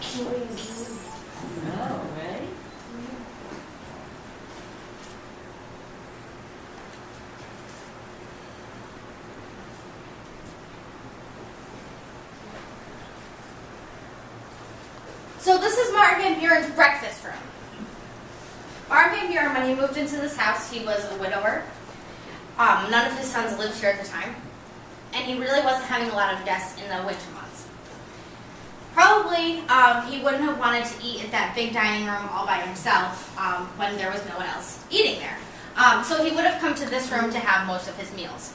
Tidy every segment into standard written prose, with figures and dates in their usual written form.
Oh, ready? So this is Martin Van Buren's breakfast room. Martin Van Buren, when he moved into this house, he was a widower. None of his sons lived here at the time, and he really wasn't having a lot of guests in the winter months. Probably he wouldn't have wanted to eat at that big dining room all by himself when there was no one else eating there. So he would have come to this room to have most of his meals.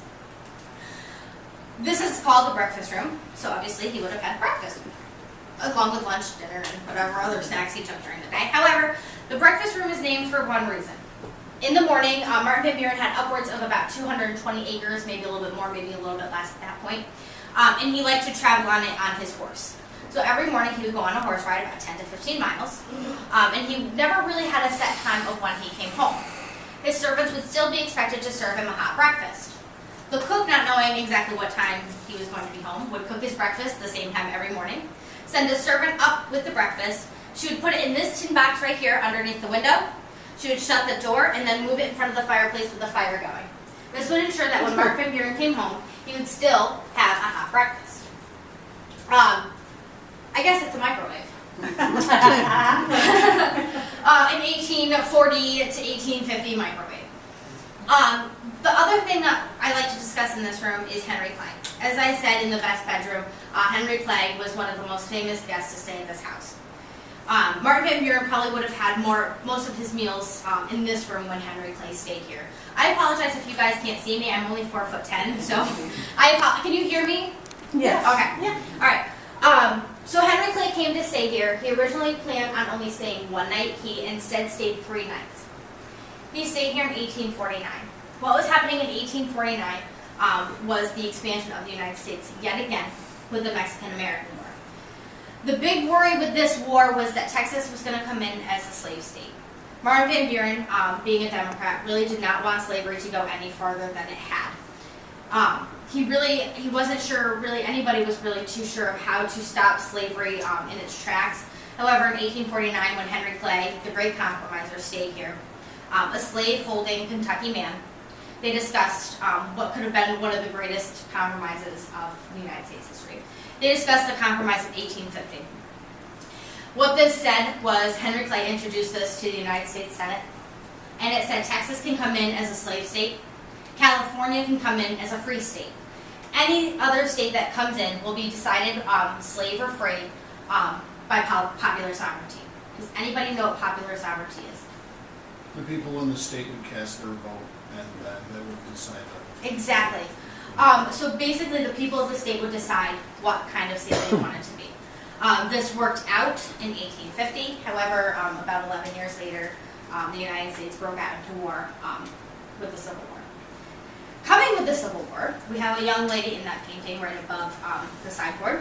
This is called the breakfast room, so obviously he would have had breakfast, along with lunch, dinner, and whatever other snacks he took during the day. However, the breakfast room is named for one reason. In the morning, Martin Van Buren had upwards of about 220 acres, maybe a little bit more, maybe a little bit less at that point, and he liked to travel on it on his horse. So every morning he would go on a horse ride about 10 to 15 miles, and he never really had a set time of when he came home. His servants would still be expected to serve him a hot breakfast. The cook, not knowing exactly what time he was going to be home, would cook his breakfast the same time every morning, send a servant up with the breakfast. She would put it in this tin box right here underneath the window. She would shut the door and then move it in front of the fireplace with the fire going. This would ensure that when Martin Van Buren came home, he would still have a hot breakfast. I guess it's a microwave. An 1840 to 1850 microwave. The other thing that I like to discuss in this room is Henry Clay. As I said in the best bedroom, Henry Clay was one of the most famous guests to stay in this house. Martin Van Buren probably would have had most of his meals in this room when Henry Clay stayed here. I apologize if you guys can't see me. I'm only 4'10", so can you hear me? Yes. Okay. Yeah. All right. So Henry Clay came to stay here. He originally planned on only staying one night. He instead stayed 3 nights. He stayed here in 1849. What was happening in 1849 was the expansion of the United States yet again with the Mexican-American War. The big worry with this war was that Texas was going to come in as a slave state. Martin Van Buren, being a Democrat, really did not want slavery to go any farther than it had. He wasn't sure, really, anybody was really too sure of how to stop slavery in its tracks. However, in 1849, when Henry Clay, the great compromiser, stayed here, a slave-holding Kentucky man, they discussed what could have been one of the greatest compromises of the United States history. They discussed the Compromise of 1850. What this said was Henry Clay introduced this to the United States Senate, and it said Texas can come in as a slave state, California can come in as a free state. Any other state that comes in will be decided slave or free by popular sovereignty. Does anybody know what popular sovereignty is? The people in the state would cast their vote, and they would decide that. Exactly. So basically the people of the state would decide what kind of state they wanted to be. This worked out in 1850. However, about 11 years later, the United States broke out into war with the Civil War. Coming with the Civil War, we have a young lady in that painting right above the sideboard.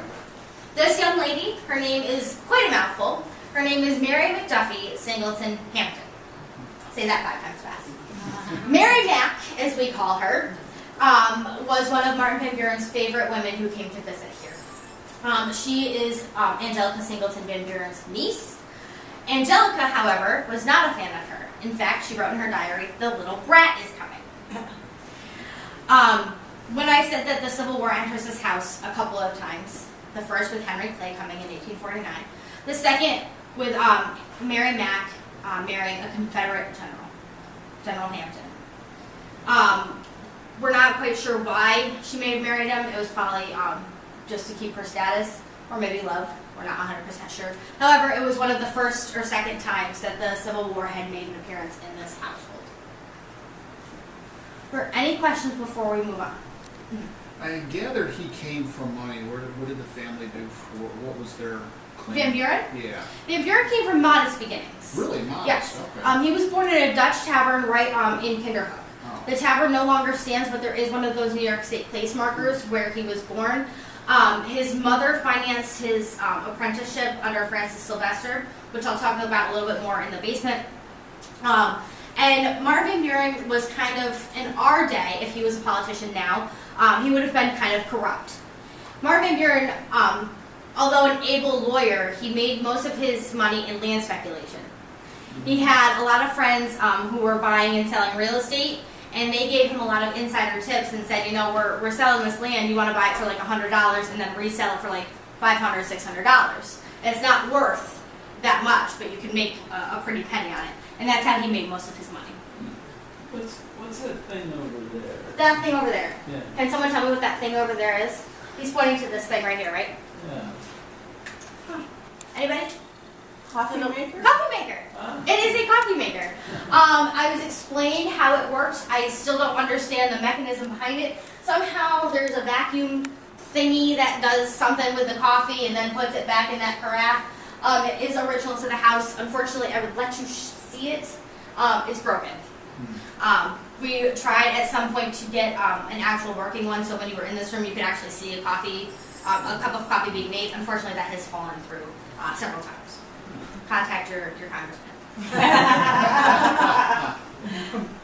This young lady, her name is quite a mouthful. Her name is Mary McDuffie Singleton Hampton. Say that 5 times fast. Mary Mac, as we call her, was one of Martin Van Buren's favorite women who came to visit here. She is Angelica Singleton Van Buren's niece. Angelica, however, was not a fan of her. In fact, she wrote in her diary, "The little brat is coming." When I said that the Civil War enters this house a couple of times, the first with Henry Clay coming in 1849, the second with Mary Mac marrying a Confederate general, General Hampton. We're not quite sure why she may have married him. It was probably just to keep her status, or maybe love. We're not 100% sure. However, it was one of the first or second times that the Civil War had made an appearance in this household. Are there any questions before we move on? I gathered he came from money. What did the family do? What was their claim? Van Buren? Yeah. Van Buren came from modest beginnings. Really modest? Yes. Okay. He was born in a Dutch tavern right in Kinderhook. Oh. The tavern no longer stands, but there is one of those New York State place markers where he was born. His mother financed his apprenticeship under Francis Sylvester, which I'll talk about a little bit more in the basement. And Martin Van Buren was kind of, in our day, if he was a politician now, he would have been kind of corrupt. Martin Van Buren although an able lawyer, he made most of his money in land speculation. He had a lot of friends who were buying and selling real estate, and they gave him a lot of insider tips and said, you know, we're selling this land, you want to buy it for like $100 and then resell it for like $500, $600. It's not worth that much, but you can make a pretty penny on it. And that's how he made most of his money. What's that thing over there? That thing over there. Yeah. Can someone tell me what that thing over there is? He's pointing to this thing right here, right? Yeah. Anybody? Coffee maker? Coffee maker. It is a coffee maker. I was explained how it works. I still don't understand the mechanism behind it. Somehow there's a vacuum thingy that does something with the coffee and then puts it back in that carafe. It is original to the house. Unfortunately, I would let you see it. It's broken. We tried at some point to get an actual working one, so when you were in this room, you could actually see a cup of coffee being made. Unfortunately, that has fallen through several times. Contact your congressman.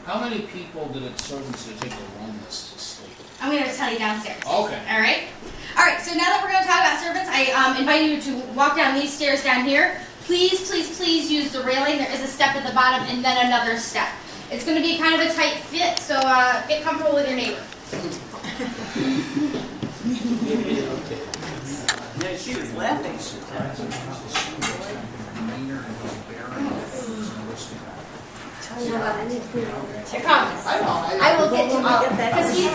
How many people did it serve to take to run this estate? I'm going to tell you downstairs. Okay. All right? All right, so now that we're going to talk about servants, I invite you to walk down these stairs down here. Please, please, please use the railing. There is a step at the bottom and then another step. It's going to be kind of a tight fit, so get comfortable with your neighbor. Okay. Yeah, she was laughing. I promise. I will get to all of that. Because he's...